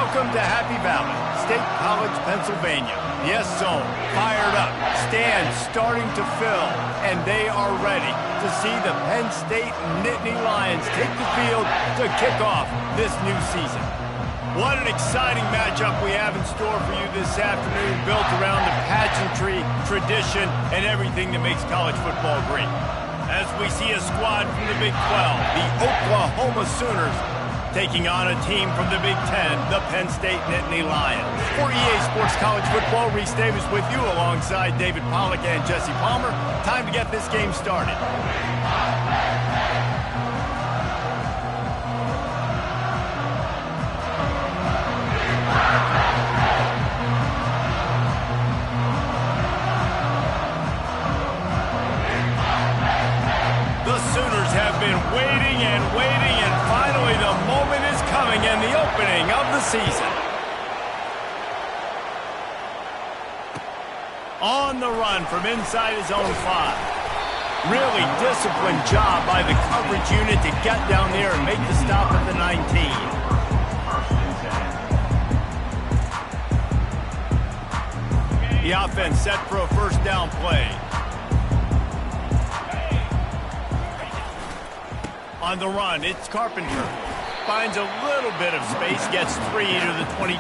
Welcome to Happy Valley, State College, Pennsylvania. Yes, zone, fired up, stands starting to fill, and they are ready to see the Penn State Nittany Lions take the field to kick off this new season. What an exciting matchup we have in store for you this afternoon, built around the pageantry, tradition, and everything that makes college football great. As we see a squad from the Big 12, the Oklahoma Sooners, taking on a team from the Big 10, the Penn State Nittany Lions. For EA Sports College Football, Reese Davis with you alongside David Pollack and Jesse Palmer. Time to get this game started. The Sooners have been waiting and waiting, and finally the moment is coming and the opening of the season. On the run from inside his own 5. Really disciplined job by the coverage unit to get down there and make the stop at the 19. The offense set for a first down play. On the run, it's Carpenter. Finds a little bit of space, gets 3 to the 22.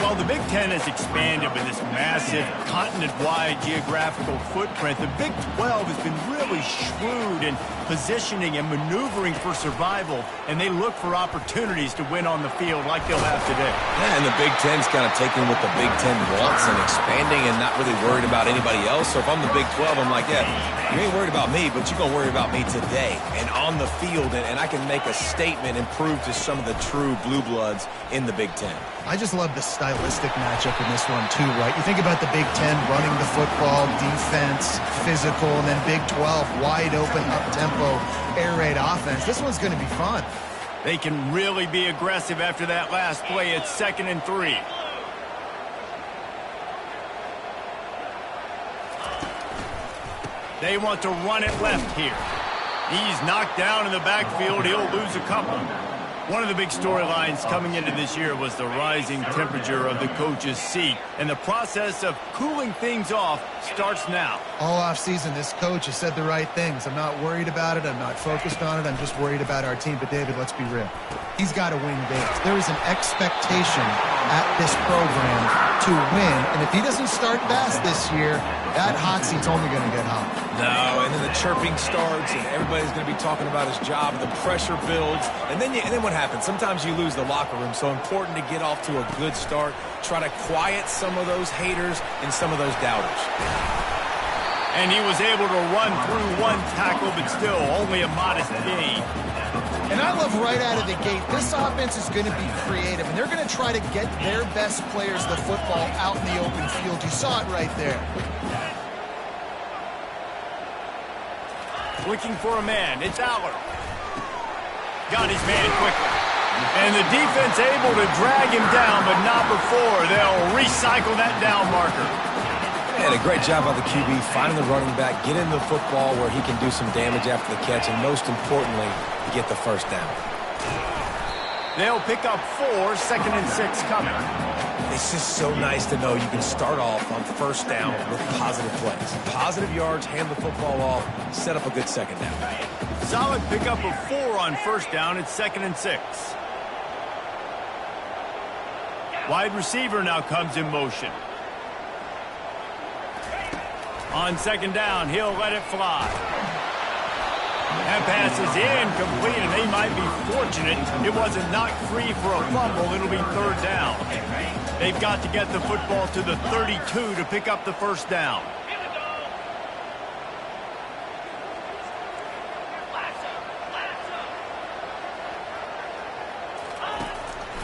Well, the Big Ten has expanded with this massive continent-wide geographical footprint. The Big 12 has been really shrewd in positioning and maneuvering for survival, and they look for opportunities to win on the field like they'll have today. Yeah, and the Big Ten's kind of taking what the Big Ten wants and expanding and not really worried about anybody else. So if I'm the Big 12, I'm like, yeah, you ain't worried about me, but you're going to worry about me today and on the field, and I can make a statement and prove to some of the true blue bloods in the Big Ten. I just love the stylistic matchup in this one too, right? You think about the Big Ten running the football, defense, physical, and then Big 12, wide open, up-tempo, air raid offense. This one's going to be fun. They can really be aggressive after that last play. It's 2nd and 3. They want to run it left here. He's knocked down in the backfield. He'll lose a couple. One of the big storylines coming into this year was the rising temperature of the coach's seat, and the process of cooling things off starts now. All offseason, this coach has said the right things. I'm not worried about it. I'm not focused on it. I'm just worried about our team. But, David, let's be real. He's got to win games. There is an expectation at this program to win, and if he doesn't start fast this year, that hot seat's only going to get hot. No, and then the chirping starts, and everybody's going to be talking about his job, and the pressure builds, and then what happens? Sometimes you lose the locker room, so important to get off to a good start, try to quiet some of those haters and some of those doubters. And he was able to run through one tackle, but still only a modest gain. And I love right out of the gate, this offense is going to be creative, and they're going to try to get their best players the football out in the open field. You saw it right there. Looking for a man. It's Aller. Got his man quickly. And the defense able to drag him down, but not before they'll recycle that down marker. And a great job by the QB, finding the running back, getting the football where he can do some damage after the catch, and most importantly, get the first down. They'll pick up 4, 2nd and 6 coming. It's just so nice to know you can start off on first down with positive plays. Positive yards, hand the football off, set up a good second down. Solid pickup of 4 on first down. It's 2nd and 6. Wide receiver now comes in motion. On 2nd down, he'll let it fly. That pass is incomplete, and they might be fortunate it wasn't knocked free for a fumble. It'll be 3rd down. They've got to get the football to the 32 to pick up the first down.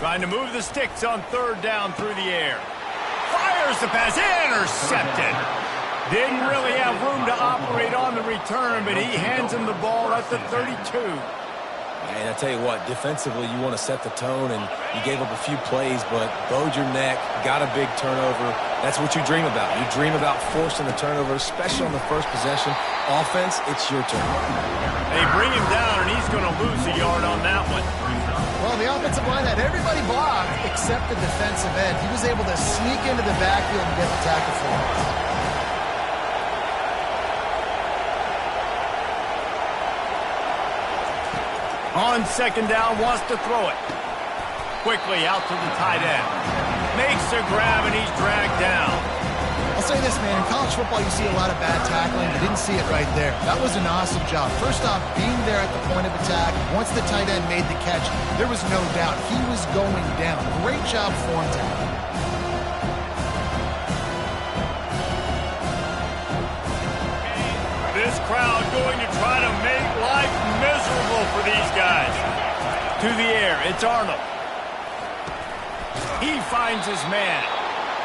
Trying to move the sticks on 3rd down through the air. Fires the pass, intercepted. Didn't really have room to operate on the return, but he hands him the ball at the 32. And I tell you what, defensively, you want to set the tone, and you gave up a few plays, but bowed your neck, got a big turnover. That's what you dream about. You dream about forcing the turnover, especially on the first possession. Offense, it's your turn. They bring him down, and he's going to lose a yard on that one. Well, Well, the offensive line had everybody blocked except the defensive end. He was able to sneak into the backfield and get the tackle for him. On second down, wants to throw it. Quickly out to the tight end. Makes a grab, and he's dragged down. I'll say this, man. In college football, you see a lot of bad tackling. You didn't see it right there. That was an awesome job. First off, being there at the point of attack. Once the tight end made the catch, there was no doubt he was going down. Great job for him to. This crowd going to try to make life miserable for these guys. To the air, it's Arnold. He finds his man.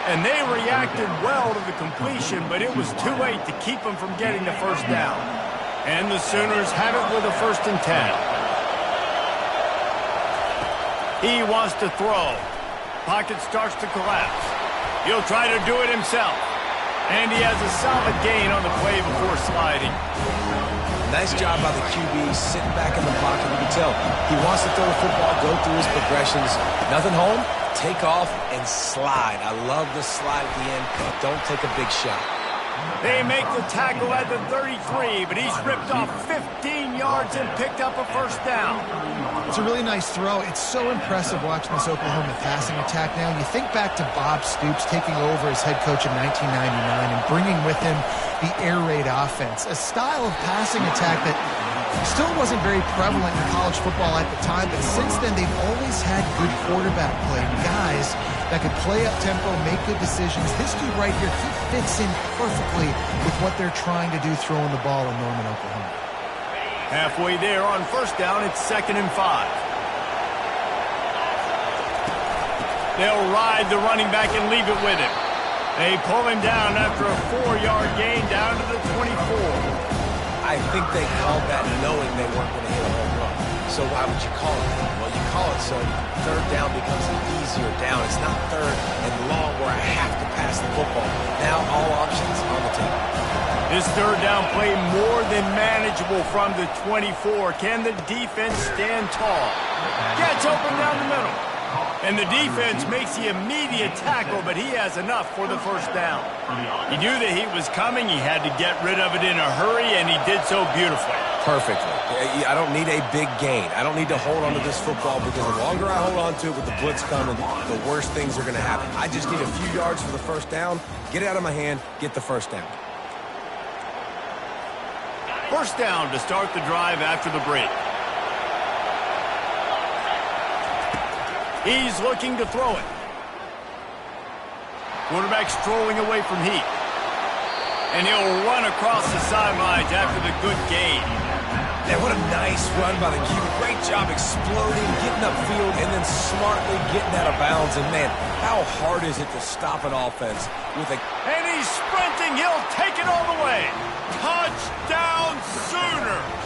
And they reacted well to the completion, but it was too late to keep them from getting the first down. And the Sooners have it with a 1st and 10. He wants to throw. Pocket starts to collapse. He'll try to do it himself. And he has a solid gain on the play before sliding. Nice job by the QB, sitting back in the pocket. You can tell he wants to throw the football, go through his progressions. Nothing home, take off, and slide. I love the slide at the end. Don't take a big shot. They make the tackle at the 33, but he's ripped off 15 yards and picked up a 1st down. It's a really nice throw. It's so impressive watching this Oklahoma passing attack now. You think back to Bob Stoops taking over as head coach in 1999 and bringing with him the air raid offense, a style of passing attack that still wasn't very prevalent in college football at the time, but since then they've always had good quarterback play, guys that could play up tempo, make good decisions. This dude right here, he fits in perfectly with what they're trying to do throwing the ball in Norman, Oklahoma. Halfway there on 1st down, it's 2nd and 5. They'll ride the running back and leave it with him. They pull him down after a 4-yard gain down to the 24. I think they called that knowing they weren't going to hit a home run. So why would you call it that? Well, you call it so 3rd down becomes an easier down. It's not 3rd and long where I have to pass the football. Now all options on the table. This 3rd down play more than manageable from the 24. Can the defense stand tall? Gets open down the middle. And the defense makes the immediate tackle, but he has enough for the 1st down. He knew that he was coming. He had to get rid of it in a hurry, and he did so beautifully. Perfectly. I don't need a big gain. I don't need to hold on to this football because the longer I hold on to it with the blitz coming, the worse things are going to happen. I just need a few yards for the 1st down, get it out of my hand, get the 1st down. 1st down to start the drive after the break. He's looking to throw it. Quarterback strolling away from heat. And he'll run across the sidelines after the good gain. Man, what a nice run by the QB. Great job exploding, getting upfield, and then smartly getting out of bounds. And, man, how hard is it to stop an offense with a... And he's sprinting. He'll take it all the way. Touchdown, Sooners!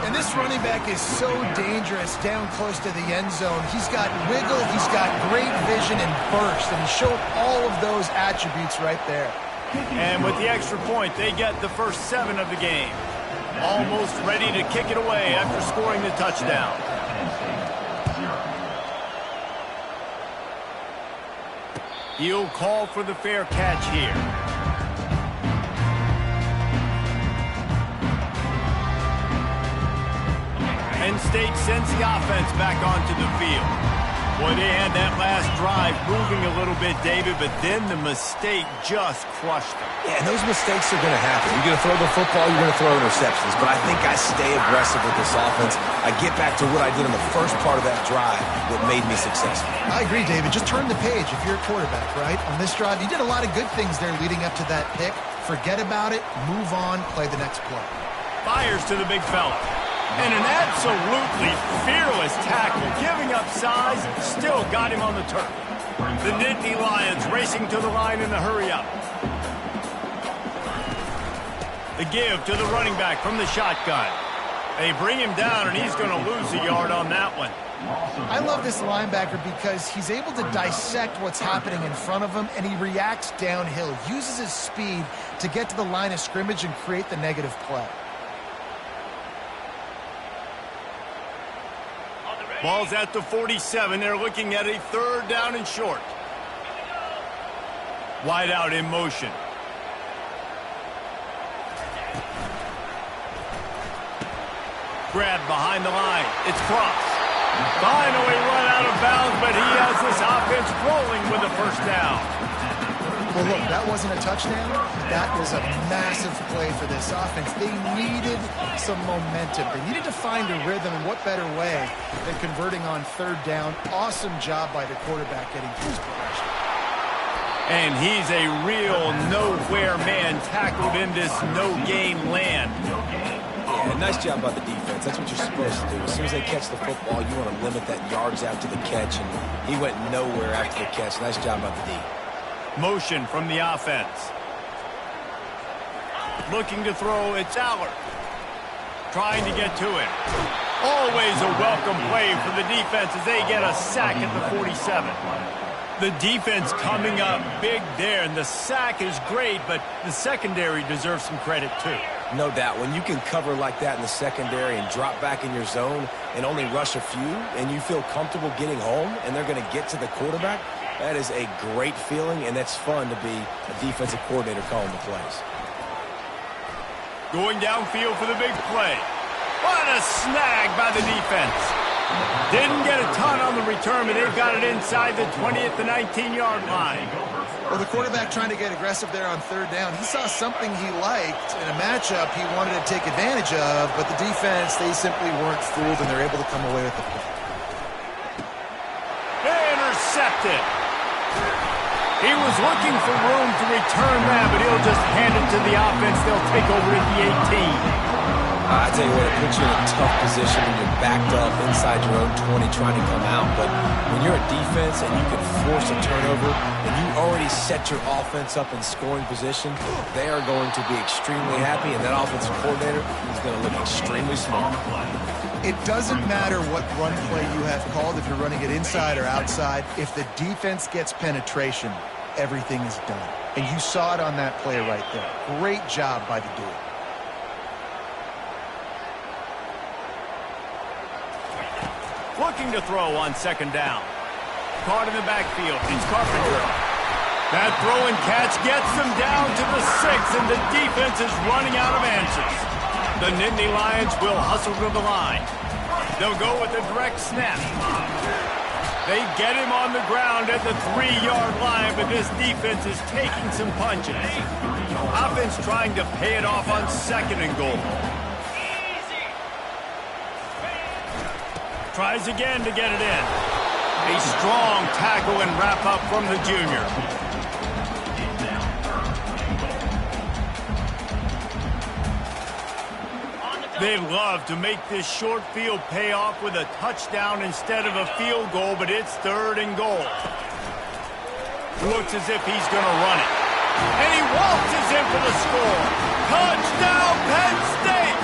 And this running back is so dangerous down close to the end zone. He's got wiggle, he's got great vision and burst, and he showed all of those attributes right there. And with the extra point, they get the first 7 of the game. Almost ready to kick it away after scoring the touchdown. He'll call for the fair catch here. Penn State sends the offense back onto the field. Boy, they had that last drive moving a little bit, David, but then the mistake just crushed them. Yeah, and those mistakes are going to happen. You're going to throw the football, you're going to throw interceptions. But I think I stay aggressive with this offense. I get back to what I did in the first part of that drive that made me successful. I agree, David. Just turn the page if you're a quarterback, right? On this drive, you did a lot of good things there leading up to that pick. Forget about it, move on, play the next play. Fires to the big fella. And an absolutely fearless tackle, giving up size, still got him on the turf. The Nittany Lions racing to the line in the hurry-up. The give to the running back from the shotgun. They bring him down, and he's going to lose a yard on that one. I love this linebacker because he's able to dissect what's happening in front of him, and he reacts downhill, uses his speed to get to the line of scrimmage and create the negative play. Ball's at the 47. They're looking at a third down and short. Wide out in motion. Grab behind the line. It's crossed. Finally run out of bounds, but he has this offense rolling with a first down. Well, look, that wasn't a touchdown. That was a massive play for this offense. They needed some momentum. They needed to find a rhythm, and what better way than converting on third down. Awesome job by the quarterback getting through his progression. And he's a real nowhere man tackled in this no-gain land. Yeah, nice job by the defense. That's what you're supposed to do. As soon as they catch the football, you want to limit that yards after the catch, and he went nowhere after the catch. Nice job by the D. Motion from the offense. Looking to throw, it's Allard. Trying to get to it. Always a welcome play for the defense as they get a sack at the 47. The defense coming up big there, and the sack is great, but the secondary deserves some credit too. No doubt. When you can cover like that in the secondary and drop back in your zone and only rush a few, and you feel comfortable getting home, and they're going to get to the quarterback, that is a great feeling, and that's fun to be a defensive coordinator calling the plays. Going downfield for the big play. What a snag by the defense. Didn't get a ton on the return, but they've got it inside the 20 at the 19-yard line. Well, the quarterback trying to get aggressive there on third down. He saw something he liked in a matchup he wanted to take advantage of, but the defense, they simply weren't fooled, and they're able to come away with the play. Intercepted. He was looking for room to return that, but he'll just hand it to the offense. They'll take over at the 18. I tell you what, it puts you in a tough position when you're backed up inside your own 20 trying to come out. But when you're a defense and you can force a turnover and you already set your offense up in scoring position, they are going to be extremely happy, and that offensive coordinator is going to look extremely smart. It doesn't matter what run play you have called, if you're running it inside or outside. If the defense gets penetration, everything is done. And you saw it on that play right there. Great job by the dude. Looking to throw on second down. Caught in the backfield. It's Carpenter. That throw and catch gets them down to the 6, and the defense is running out of answers. The Nittany Lions will hustle to the line. They'll go with a direct snap. They get him on the ground at the 3-yard line, but this defense is taking some punches. Offense trying to pay it off on second and goal. Tries again to get it in. A strong tackle and wrap up from the junior. They'd love to make this short field pay off with a touchdown instead of a field goal, but it's third and goal. Looks as if he's going to run it. And he waltzes in for the score. Touchdown, Penn State!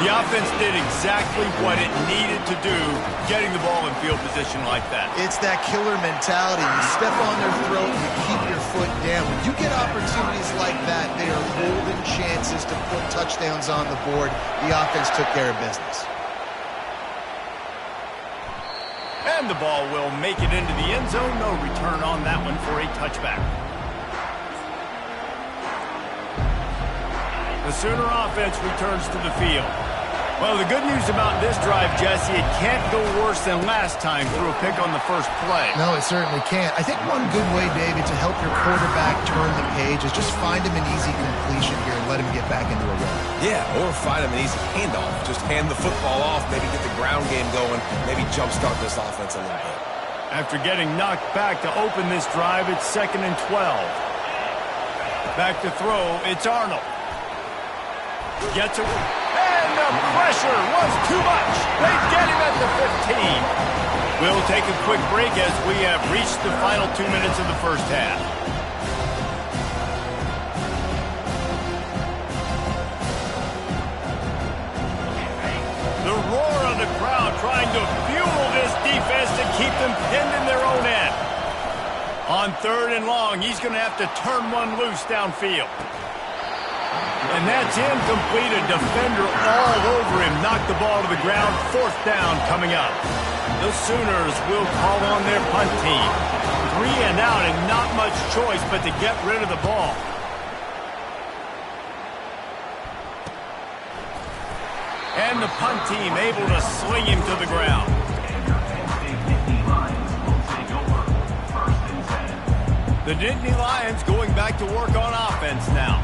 The offense did exactly what it needed to do, getting the ball in field position like that. It's that killer mentality. You step on their throat and you keep your foot down. When you get opportunities like that, they are golden chances to put touchdowns on the board. The offense took care of business. And the ball will make it into the end zone. No return on that one for a touchback. The Sooner offense returns to the field. Well, the good news about this drive, Jesse, it can't go worse than last time through a pick on the first play. No, it certainly can't. I think one good way, David, to help your quarterback turn the page is just find him an easy completion here and let him get back into a run. Yeah, or find him an easy handoff. Just hand the football off, maybe get the ground game going, maybe jumpstart this offense a little bit. After getting knocked back to open this drive, it's 2nd and 12. Back to throw, it's Arnold. Gets it, and the pressure was too much. They get him at the 15. We'll take a quick break as we have reached the final 2 minutes of the first half. The roar of the crowd trying to fuel this defense to keep them pinned in their own end. On 3rd and long, he's going to have to turn one loose downfield. And that's incomplete. A defender all over him. Knocked the ball to the ground. 4th down coming up. The Sooners will call on their punt team. 3 and out and not much choice but to get rid of the ball. And the punt team able to sling him to the ground. The Nittany Lions going back to work on offense now.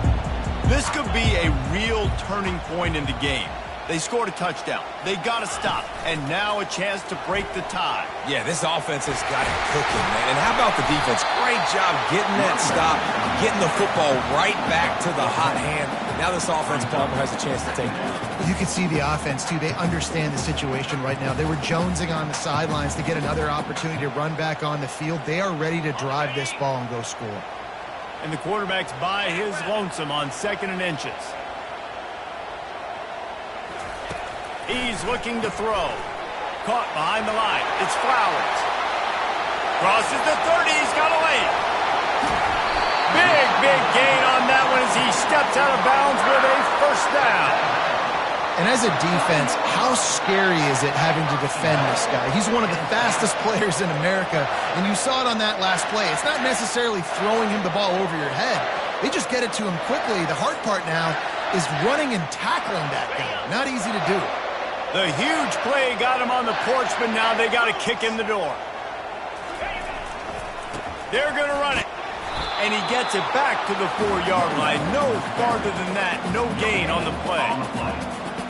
This could be a real turning point in the game. They scored a touchdown. They got to stop. And now a chance to break the tie. Yeah, this offense has got it cooking, man. And how about the defense? Great job getting that stop, getting the football right back to the hot hand. Now this offense, Palmer, has a chance to take it. You can see the offense, too. They understand the situation right now. They were jonesing on the sidelines to get another opportunity to run back on the field. They are ready to drive this ball and go score. And the quarterback's by his lonesome on 2nd and inches. He's looking to throw. Caught behind the line. It's Flowers. Crosses the 30. He's got a lane. Big gain on that one as he steps out of bounds with a 1st down. And as a defense, how scary is it having to defend this guy? He's one of the fastest players in America, and you saw it on that last play. It's not necessarily throwing him the ball over your head. They just get it to him quickly. The hard part now is running and tackling that guy. Not easy to do. The huge play got him on the porch, but now they got to kick in the door. They're going to run it. And he gets it back to the 4-yard line. No farther than that. No gain on the play.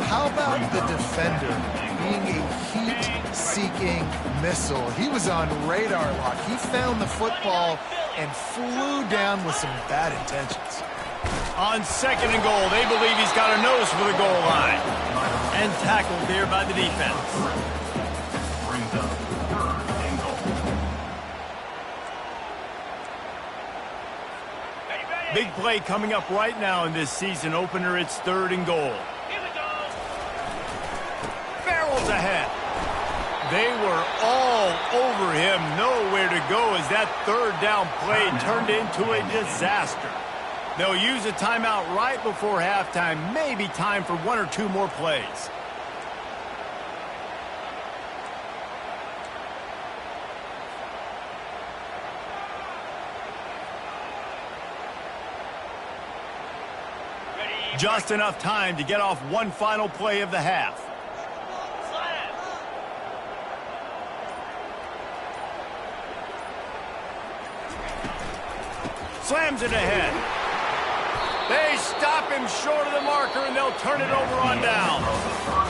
How about the defender being a heat-seeking missile? He was on radar lock. He found the football and flew down with some bad intentions. On 2nd and goal, they believe he's got a nose for the goal line. And tackled there by the defense. Big play coming up right now in this season opener. It's 3rd and goal. Barrels ahead. They were all over him. Nowhere to go as that 3rd down play turned into a disaster. They'll use a timeout right before halftime. Maybe time for 1 or 2 more plays. Just enough time to get off one final play of the half. Slams it ahead. They stop him short of the marker, and they'll turn it over on down.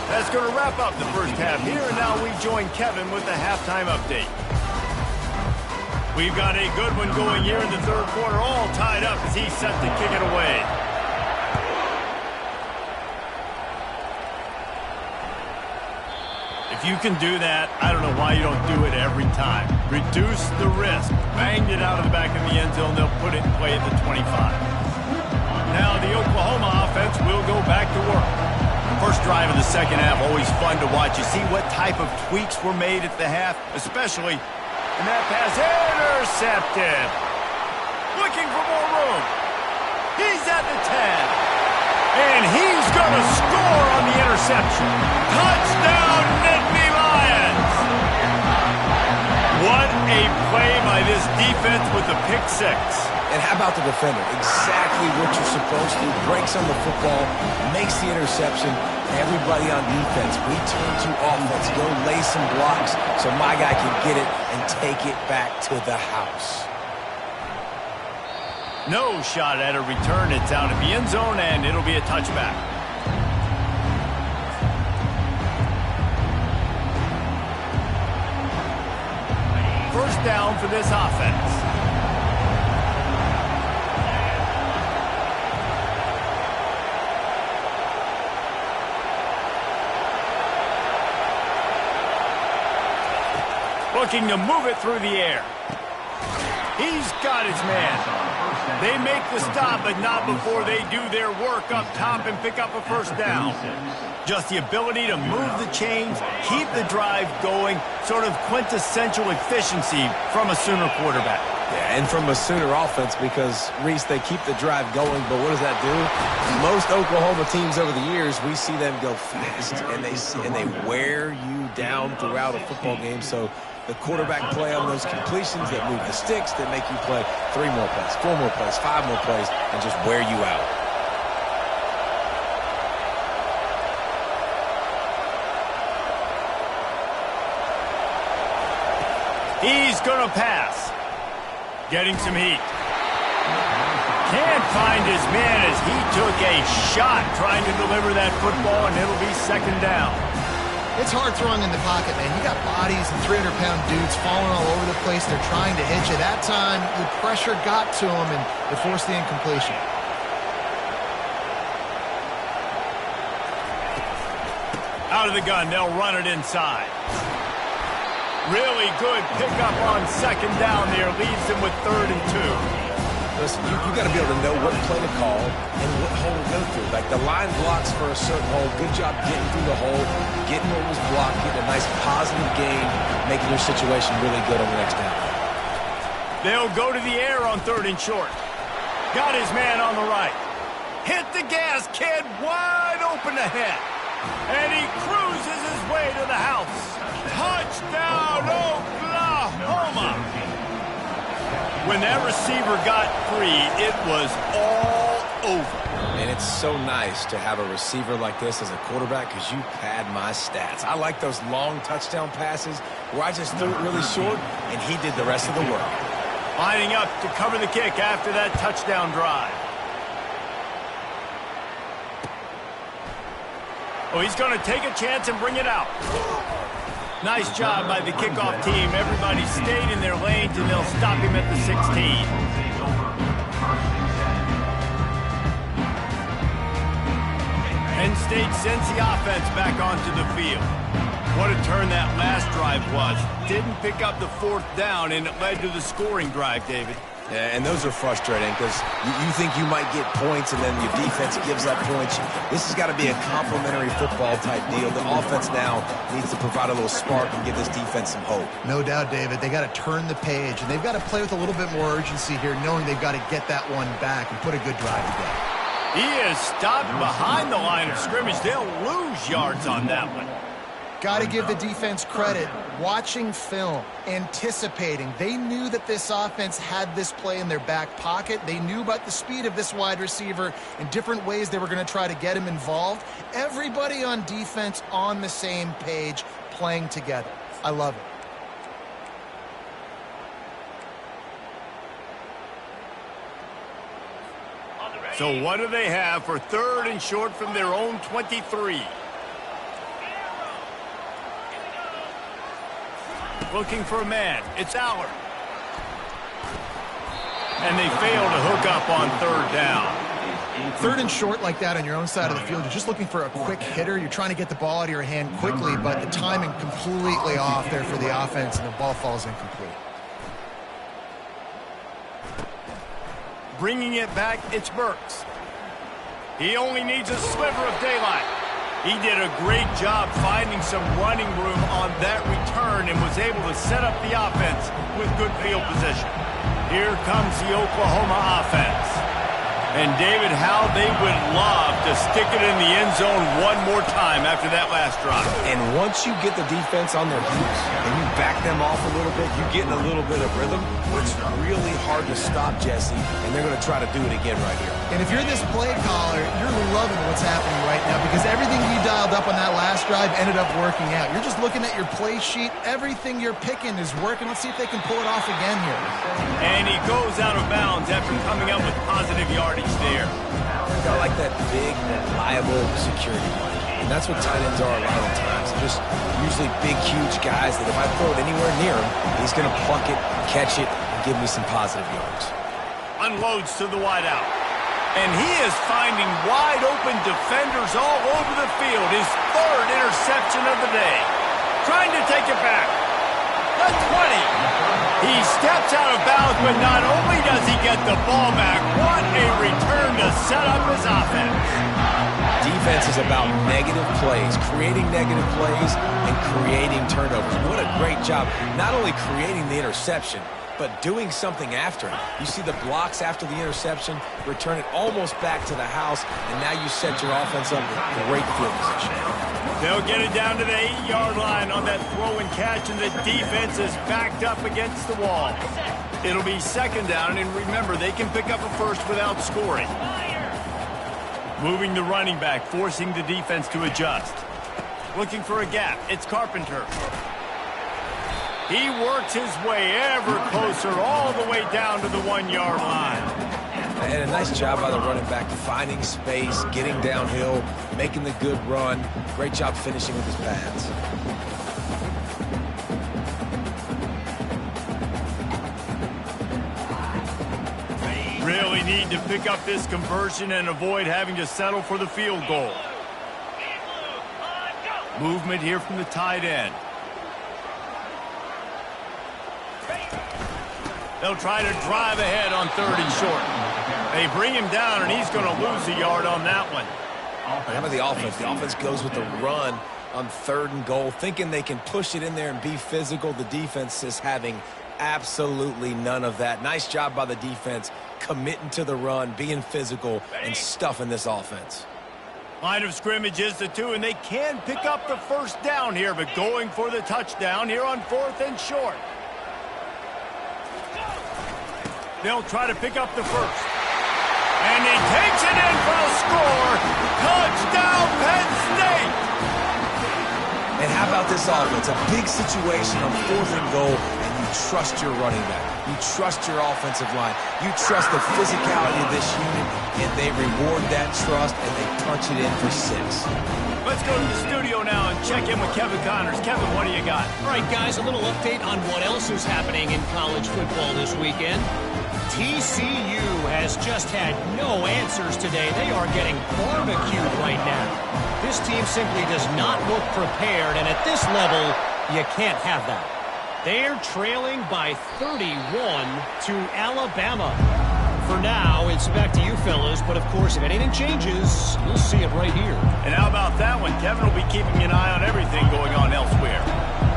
That's going to wrap up the first half here, and now we join Kevin with the halftime update. We've got a good one going here in the 3rd quarter, all tied up as he's set to kick it away. If you can do that, I don't know why you don't do it every time. Reduce the risk. Banged it out of the back of the end zone. They'll put it in play at the 25. Now the Oklahoma offense will go back to work. First drive of the 2nd half, always fun to watch. You see what type of tweaks were made at the half, especially in that pass. Intercepted. Looking for more room. He's at the 10. And he's going to score on the interception. Touchdown, Nittany Lions! What a play by this defense with the pick 6. And how about the defender? Exactly what you're supposed to. Breaks on the football, makes the interception. Everybody on defense, we turn to offense. Go lay some blocks so my guy can get it and take it back to the house. No shot at a return. It's out of the end zone, and it'll be a touchback. First down for this offense. Looking to move it through the air. He's got his man. They make the stop, but not before they do their work up top and pick up a first down. Just the ability to move the chains, keep the drive going, sort of quintessential efficiency from a Sooner quarterback. Yeah, and from a Sooner offense because, Reese, they keep the drive going, but what does that do? Most Oklahoma teams over the years, we see them go fast, and they wear you down throughout a football game. So the quarterback play on those completions that move the sticks, that make you play 3 more plays, 4 more plays, 5 more plays, and just wear you out. He's going to pass. Getting some heat. Can't find his man as he took a shot trying to deliver that football, and it'll be 2nd down. It's hard throwing in the pocket, man. You got bodies and 300-pound dudes falling all over the place. They're trying to hit you. That time, the pressure got to him, and it forced the incompletion. Out of the gun, they'll run it inside. Really good pickup on 2nd down there. Leaves them with 3rd and 2. Listen, you got to be able to know what play to call and what hole to go through. Like the line blocks for a certain hole. Good job getting through the hole, getting what was blocked, getting a nice positive gain, making your situation really good on the next down. They'll go to the air on 3rd and short. Got his man on the right. Hit the gas, kid. Wide open ahead. And he cruises his way to the house. Touchdown, Oklahoma! When that receiver got free, it was all over. And it's so nice to have a receiver like this as a quarterback because you pad my stats. I like those long touchdown passes where I just threw it really short and he did the rest of the work. Lining up to cover the kick after that touchdown drive. Oh, he's going to take a chance and bring it out. Nice job by the kickoff team. Everybody stayed in their lanes, and they'll stop him at the 16. Penn State sends the offense back onto the field. What a turn that last drive was. Didn't pick up the 4th down, and it led to the scoring drive, David. Yeah, and those are frustrating because you think you might get points and then your defense gives up points. This has got to be a complementary football type deal. The offense now needs to provide a little spark and give this defense some hope. No doubt, David. They got to turn the page, and they've got to play with a little bit more urgency here, knowing they've got to get that one back and put a good drive together. He is stopped behind the line of scrimmage. They'll lose yards on that one. Got to give the defense credit. Watching film, anticipating. They knew that this offense had this play in their back pocket. They knew about the speed of this wide receiver and different ways they were going to try to get him involved. Everybody on defense on the same page, playing together. I love it. So what do they have for 3rd and short from their own 23? Looking for a man. It's Aller. And they fail to hook up on 3rd down. 3rd and short like that on your own side of the field, you're just looking for a quick hitter. You're trying to get the ball out of your hand quickly, but the timing completely off there for the offense, and the ball falls incomplete. Bringing it back, it's Burks. He only needs a sliver of daylight. He did a great job finding some running room on that return and was able to set up the offense with good field position. Here comes the Oklahoma offense. And David, how they would love to stick it in the end zone one more time after that last drive. And once you get the defense on their heels and you back them off a little bit, you get in a little bit of rhythm, it's really hard to stop Jesse, and they're going to try to do it again right here. And if you're this play caller, you're loving what's happening right now because everything you dialed up on that last drive ended up working out. You're just looking at your play sheet. Everything you're picking is working. Let's see if they can pull it off again here. And he goes out of bounds after coming up with positive yardage there. I like that big, reliable security line. And that's what tight ends are a lot of times. They're just usually big, huge guys that if I throw it anywhere near him, he's going to pluck it, catch it, and give me some positive yards. Unloads to the wideout. And he is finding wide open defenders all over the field. His 3rd interception of the day. Trying to take it back. The 20. He steps out of bounds, but not only does he get the ball back, what a return to set up his offense. Defense is about negative plays, creating negative plays and creating turnovers. What a great job, not only creating the interception, but doing something after. You see the blocks after the interception, return it almost back to the house, and now you set your offense up with great field position. They'll get it down to the 8-yard line on that throw and catch, and the defense is backed up against the wall. It'll be second down, and remember, they can pick up a first without scoring. Moving the running back, forcing the defense to adjust. Looking for a gap. It's Carpenter. He works his way ever closer all the way down to the 1-yard line. And a nice job by the running back, finding space, getting downhill, making the good run. Great job finishing with his pads. Really need to pick up this conversion and avoid having to settle for the field goal. Movement here from the tight end. They'll try to drive ahead on 3rd and short. They bring him down, and he's going to lose a yard on that one. How about the offense? The offense goes with the run on 3rd and goal, thinking they can push it in there and be physical. The defense is having absolutely none of that. Nice job by the defense, committing to the run, being physical, and stuffing this offense. Line of scrimmage is the 2, and they can pick up the first down here, but going for the touchdown here on 4th and short. They'll try to pick up the first. And he takes it in for the score. Touchdown, Penn State! And how about this offense? A big situation on 4th and goal, and you trust your running back. You trust your offensive line. You trust the physicality of this unit, and they reward that trust, and they punch it in for 6. Let's go to the studio now and check in with Kevin Connors. Kevin, what do you got? All right, guys, a little update on what else is happening in college football this weekend. TCU has just had no answers today. They are getting barbecued right now. This team simply does not look prepared, and at this level, you can't have that. They're trailing by 31 to Alabama. For now, it's back to you fellas, but of course, if anything changes, you'll see it right here. And how about that one? Kevin will be keeping an eye on everything going on elsewhere.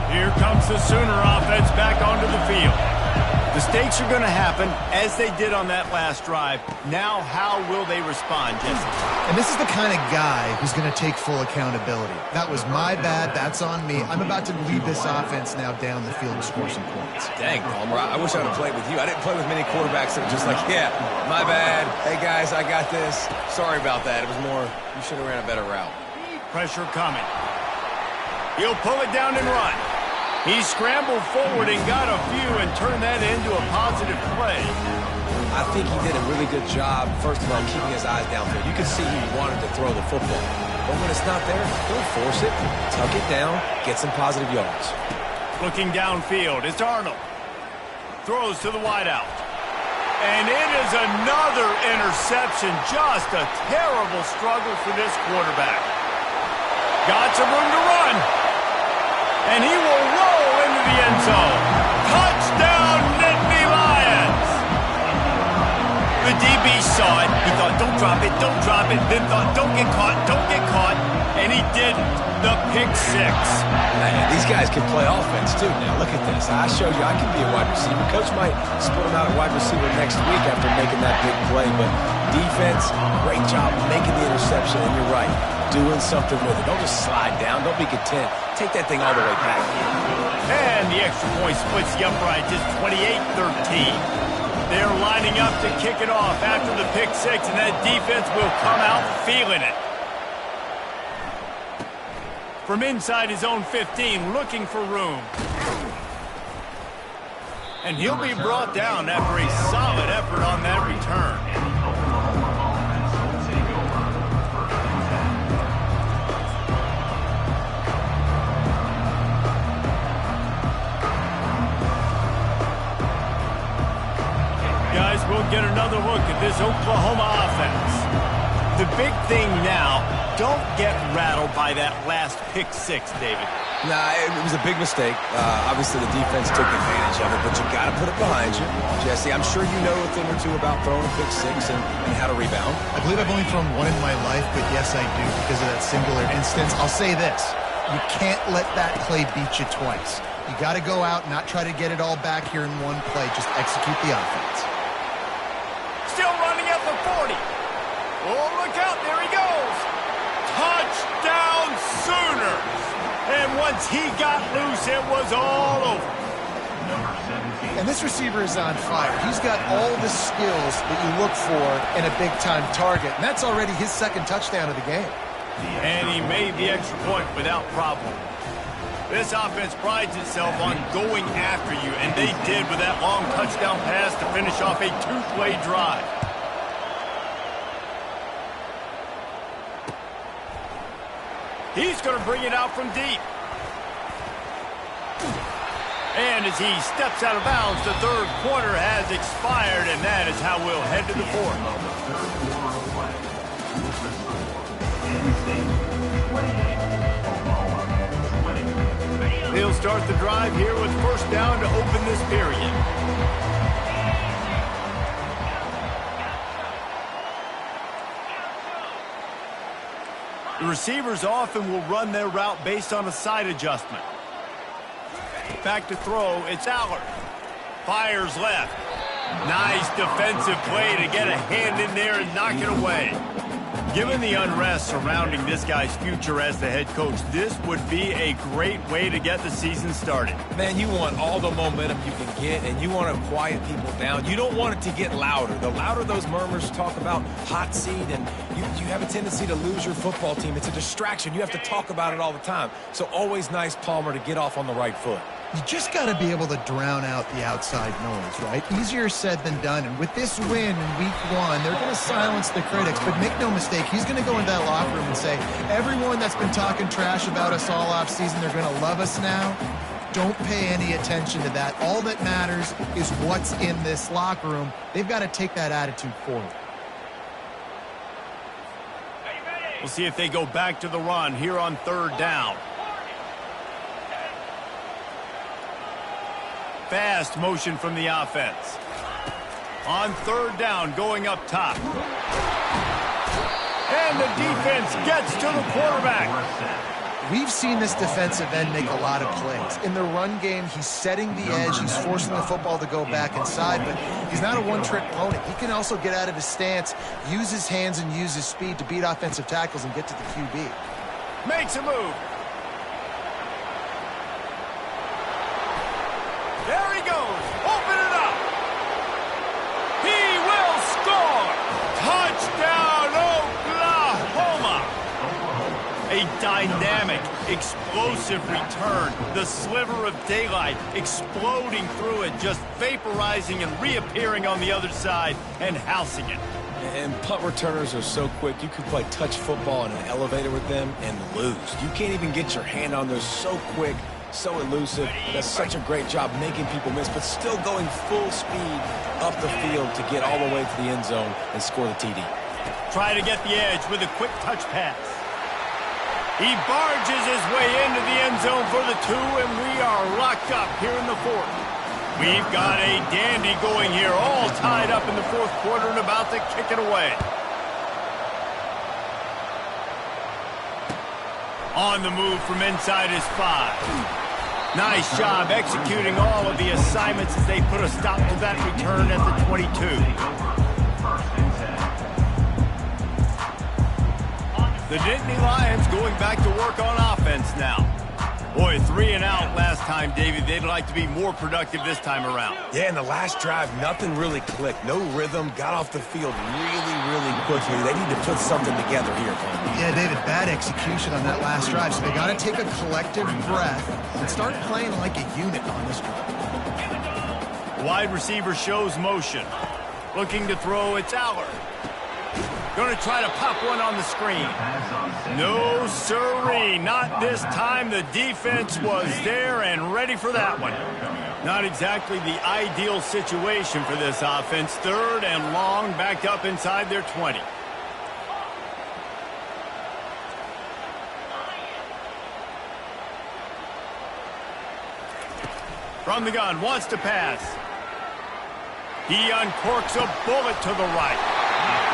Here comes the Sooner offense back onto the field. The stakes are going to happen, as they did on that last drive. Now, how will they respond, Jesse? And this is the kind of guy who's going to take full accountability. That was my bad. That's on me. I'm about to lead this offense now down the field and score some points. Dang, Palmer, I wish I would have played with you. I didn't play with many quarterbacks that were just like, yeah, my bad. Hey, guys, I got this. Sorry about that. It was more, you should have ran a better route. Pressure coming. He'll pull it down and run. He scrambled forward and got a few and turned that into a positive play. I think he did a really good job, first of all, keeping his eyes downfield. You could see he wanted to throw the football. But when it's not there, don't force it. Tuck it down, get some positive yards. Looking downfield, it's Arnold. Throws to the wideout. And it is another interception. Just a terrible struggle for this quarterback. Got some room to run. And he will roll into the end zone. Touchdown, Nittany Lions! The DB saw it. He thought, don't drop it, don't drop it. Then thought, don't get caught, don't get caught. And he didn't. The pick 6. Man, these guys can play offense, too. Now, look at this. I showed you I can be a wide receiver. Coach might split him out at wide receiver next week after making that big play. But defense, great job making the interception. And you're right, doing something with it. Don't just slide down. Don't be content. Take that thing all the way back. And the extra point splits the upright to 28-13. They're lining up to kick it off after the pick 6, and that defense will come out feeling it. From inside his own 15, looking for room. And he'll be brought down after a solid effort on that return. Guys, we'll get another look at this Oklahoma offense. The big thing now, don't get rattled by that last pick 6, David. Nah, it was a big mistake. Obviously, the defense took advantage of it, but you got to put it behind you. Jesse, I'm sure you know a thing or two about throwing a pick 6 and how to rebound. I believe I've only thrown one in my life, but yes, I do because of that singular instance. I'll say this. You can't let that play beat you twice. You got to go out and not try to get it all back here in one play. Just execute the offense. Still running at the 40. Oh, look out. There he goes. Touchdown Sooners. And once he got loose, it was all over. And this receiver is on fire. He's got all the skills that you look for in a big-time target. And that's already his second touchdown of the game. And he made the extra point without problem. This offense prides itself on going after you, and they did with that long touchdown pass to finish off a two-play drive. He's going to bring it out from deep. And as he steps out of bounds, the third quarter has expired, and that is how we'll head to the fourth. They'll start the drive here with first down to open this period. The receivers often will run their route based on a side adjustment. Back to throw, it's Allard. Fires left. Nice defensive play to get a hand in there and knock it away. Given the unrest surrounding this guy's future as the head coach, this would be a great way to get the season started. Man, you want all the momentum you can get, and you want to quiet people down. You don't want it to get louder. The louder those murmurs talk about hot seat, and you have a tendency to lose your football team. It's a distraction. You have to talk about it all the time. So always nice, Palmer, to get off on the right foot. You just got to be able to drown out the outside noise, right? Easier said than done. And with this win in week one, they're going to silence the critics. But make no mistake, he's going to go into that locker room and say, everyone that's been talking trash about us all off season, they're going to love us now. Don't pay any attention to that. All that matters is what's in this locker room. They've got to take that attitude forward. We'll see if they go back to the run here on third down. Fast motion from the offense. On third down, going up top. And the defense gets to the quarterback. We've seen this defensive end make a lot of plays. In the run game, he's setting the edge. He's forcing the football to go back inside, but he's not a one-trick pony. He can also get out of his stance, use his hands, and use his speed to beat offensive tackles and get to the QB. Makes a move. There he goes. Open it up. He will score. Touchdown, Oklahoma. A dynamic, explosive return. The sliver of daylight exploding through it, just vaporizing and reappearing on the other side and housing it. And punt returners are so quick. You can play touch football in an elevator with them and lose. You can't even get your hand on those. So quick, so elusive. Does such a great job making people miss, but still going full speed up the field to get all the way to the end zone and score the TD. Try to get the edge with a quick touch pass. He barges his way into the end zone for the two, and we are locked up here in the fourth. We've got a dandy going here, all tied up in the fourth quarter and about to kick it away. On the move from inside his 5. Nice job executing all of the assignments as they put a stop to that return at the 22. The Nittany Lions going back to work on offense now. Boy, 3 and out last time, David. They'd like to be more productive this time around. Yeah, in the last drive, nothing really clicked. No rhythm, got off the field really quickly. They need to put something together here. Yeah, David, bad execution on that last drive. So they got to take a collective breath and start playing like a unit on this drive. Wide receiver shows motion. Looking to throw, it's Allard. Going to try to pop one on the screen. No, sirree. Not this time. The defense was there and ready for that one. Not exactly the ideal situation for this offense. Third and long, backed up inside their 20. From the gun, wants to pass. He uncorks a bullet to the right.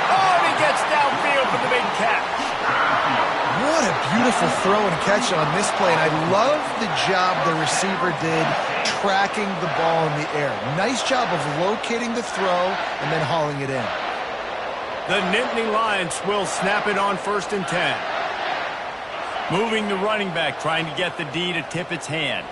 Oh, and he gets downfield for the big catch. What a beautiful throw and catch on this play, and I love the job the receiver did tracking the ball in the air. Nice job of locating the throw and then hauling it in. The Nittany Lions will snap it on 1st and 10. Moving the running back, trying to get the D to tip its hand.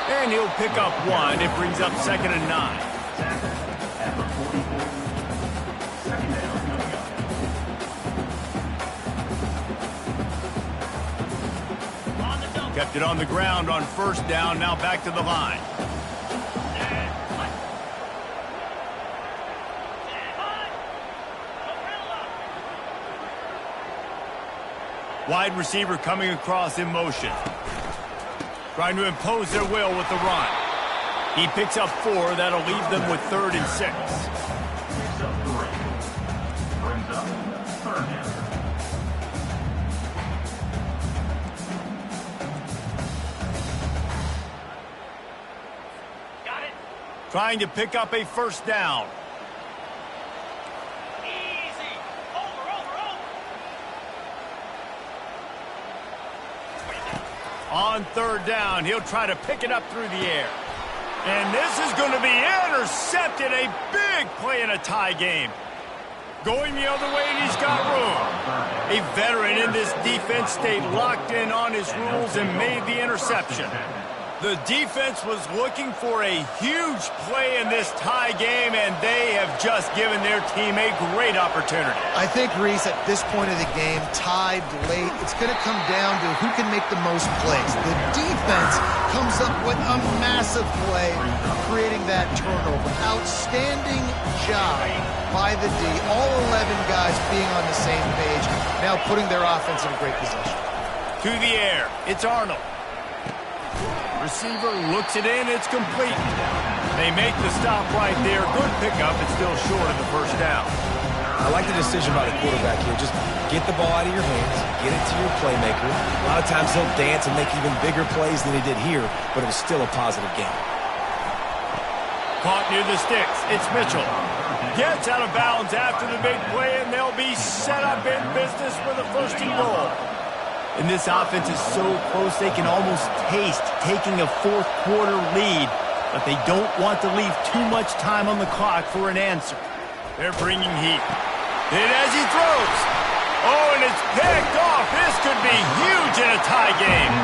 And he'll pick up 1. It brings up 2nd and 9. Kept it on the ground on 1st down. Now back to the line. Wide receiver coming across in motion. Trying to impose their will with the run. He picks up 4. That'll leave them with 3rd and 6. Got it. Trying to pick up a 1st down. Easy. Over. On 3rd down, he'll try to pick it up through the air. And this is going to be intercepted. A big play in a tie game. Going the other way, and he's got room. A veteran in this defense stayed locked in on his rules and made the interception. The defense was looking for a huge play in this tie game, and they have just given their team a great opportunity. I think, Reese, at this point of the game, tied late, it's going to come down to who can make the most plays. The defense comes up with a massive play, creating that turnover. Outstanding job by the D. All 11 guys being on the same page, now putting their offense in a great position. To the air, it's Arnold. Receiver looks it in, it's complete. They make the stop right there. Good pickup, it's still short of the 1st down. I like the decision by the quarterback here. Just get the ball out of your hands, get it to your playmaker. A lot of times he'll dance and make even bigger plays than he did here, but it was still a positive game. Caught near the sticks, it's Mitchell. Gets out of bounds after the big play, and they'll be set up in business for the 1st and goal. And this offense is so close they can almost taste taking a 4th quarter lead, but they don't want to leave too much time on the clock for an answer. They're bringing heat. And as he throws, oh, and it's picked off. This could be huge in a tie game.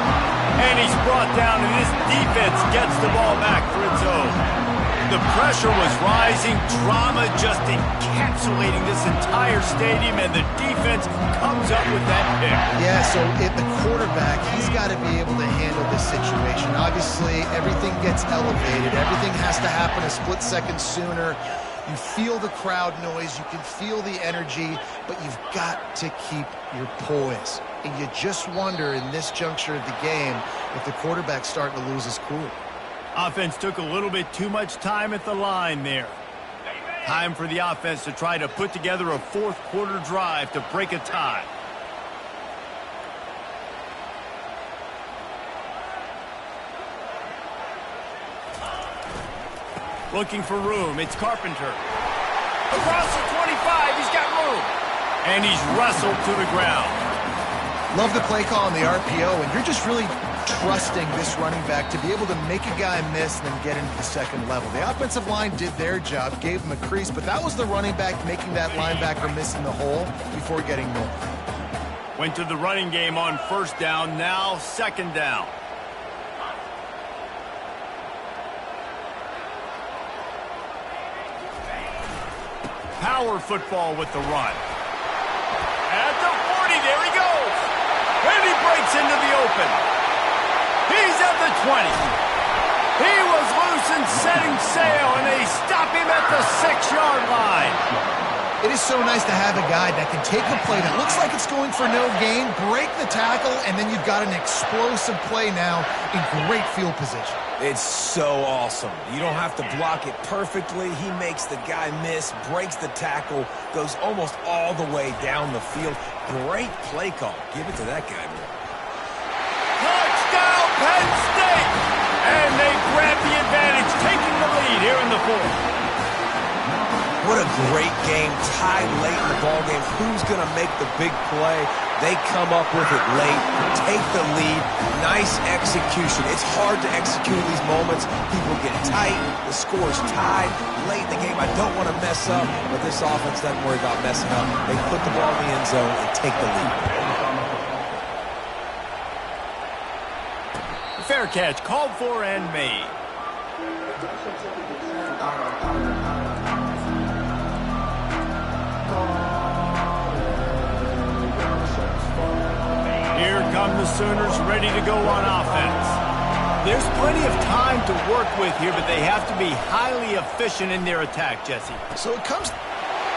And he's brought down, and this defense gets the ball back for its own. The pressure was rising, drama just encapsulating this entire stadium, and the defense comes up with that pick. Yeah, so at the quarterback, he's got to be able to handle this situation. Obviously, everything gets elevated. Everything has to happen a split second sooner. You feel the crowd noise. You can feel the energy, but you've got to keep your poise. And you just wonder in this juncture of the game if the quarterback's starting to lose his cool. Offense took a little bit too much time at the line there. Time for the offense to try to put together a 4th quarter drive to break a tie. Looking for room, it's Carpenter. Across the 25, he's got room. And he's wrestled to the ground. Love the play call on the RPO, and you're just really trusting this running back to be able to make a guy miss and then get into the 2nd level. The offensive line did their job, gave him a crease, but that was the running back making that linebacker miss in the hole before getting north. Went to the running game on 1st down, now 2nd down. Power football with the run. At the 40, there he goes. And he breaks into the open. He's at the 20. He was loose and setting sail, and they stop him at the 6-yard line. It is so nice to have a guy that can take a play that looks like it's going for no gain, break the tackle, and then you've got an explosive play now in great field position. It's so awesome. You don't have to block it perfectly. He makes the guy miss, breaks the tackle, goes almost all the way down the field. Great play call. Give it to that guy, man. Touchdown, Penn State! And they grab the advantage, taking the lead here in the 4th. What a great game, tied late in the ballgame. Who's going to make the big play? They come up with it late, take the lead. Nice execution. It's hard to execute in these moments. People get tight. The score's tied late in the game. I don't want to mess up, but this offense doesn't worry about messing up. They put the ball in the end zone and take the lead. Fair catch, called for and made. Here come the Sooners, ready to go on offense. There's plenty of time to work with here, but they have to be highly efficient in their attack, Jesse. So it comes...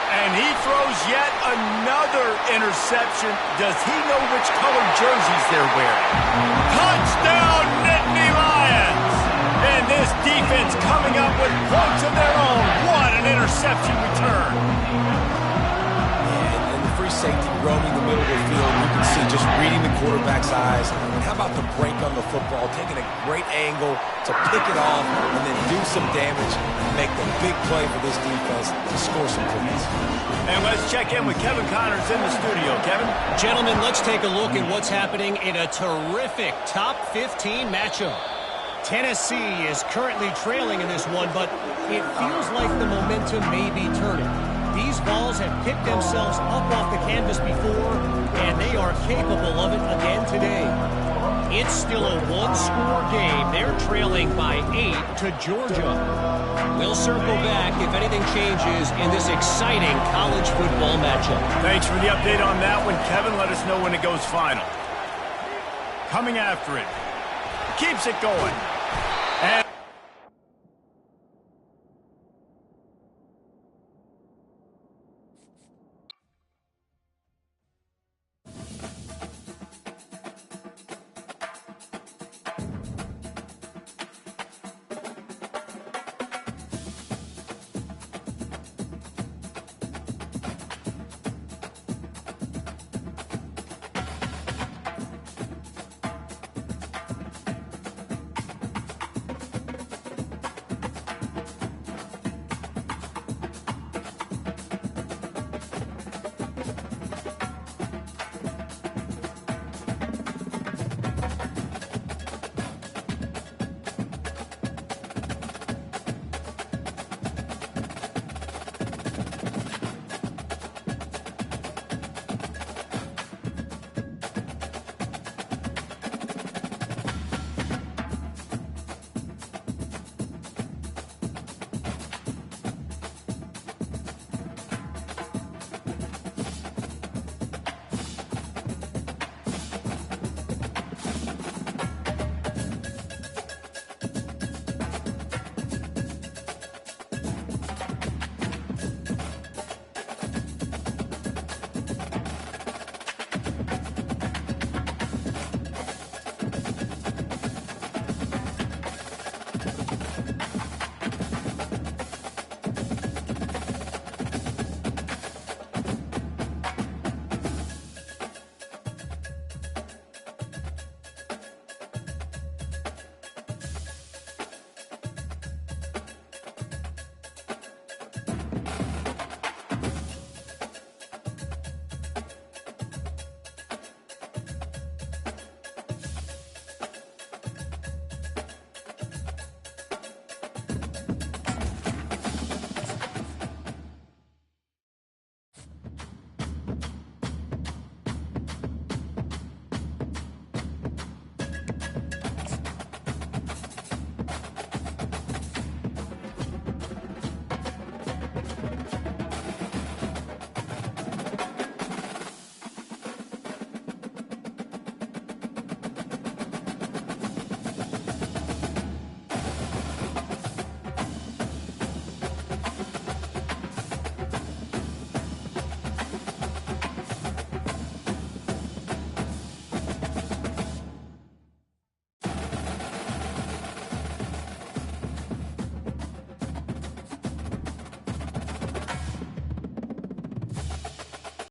And he throws yet another interception. Does he know which colored jerseys they're wearing? Touchdown, Nittany Lions! And this defense coming up with points of their own. What an interception return. And the free safety roaming the middle of the field. You can see just reading the quarterback's eyes. And how about the break on the football? Taking a great angle to pick it off and then do some damage and make the big play for this defense to score some points. And let's check in with Kevin Connors in the studio. Kevin? Gentlemen, let's take a look at what's happening in a terrific top 15 matchup. Tennessee is currently trailing in this one, but it feels like the momentum may be turning. These balls have picked themselves up off the canvas before, and they are capable of it again today. It's still a one-score game. They're trailing by 8 to Georgia. We'll circle back if anything changes in this exciting college football matchup. Thanks for the update on that one, Kevin. Let us know when it goes final. Coming after it. Keeps it going.